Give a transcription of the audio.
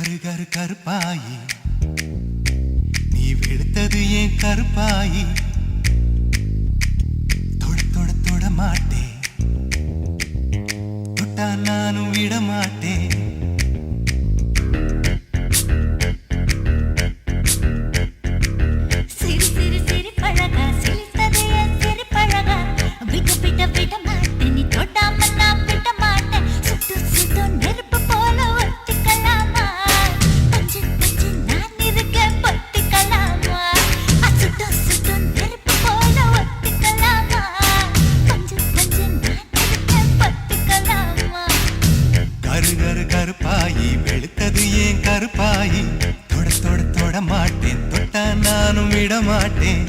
கரு கருப்பாயி நீ வெளுத்தது ஏன் கருப்பாயி தொட தொட தொட மாட்டேன் தொட்டா நானும் விட மாட்டேன் கருப்பாயி வெளுத்தது ஏன் கருப்பாயி தொட தொட தொட மாட்டேன் தொட்டா நானும் விட மாட்டேன்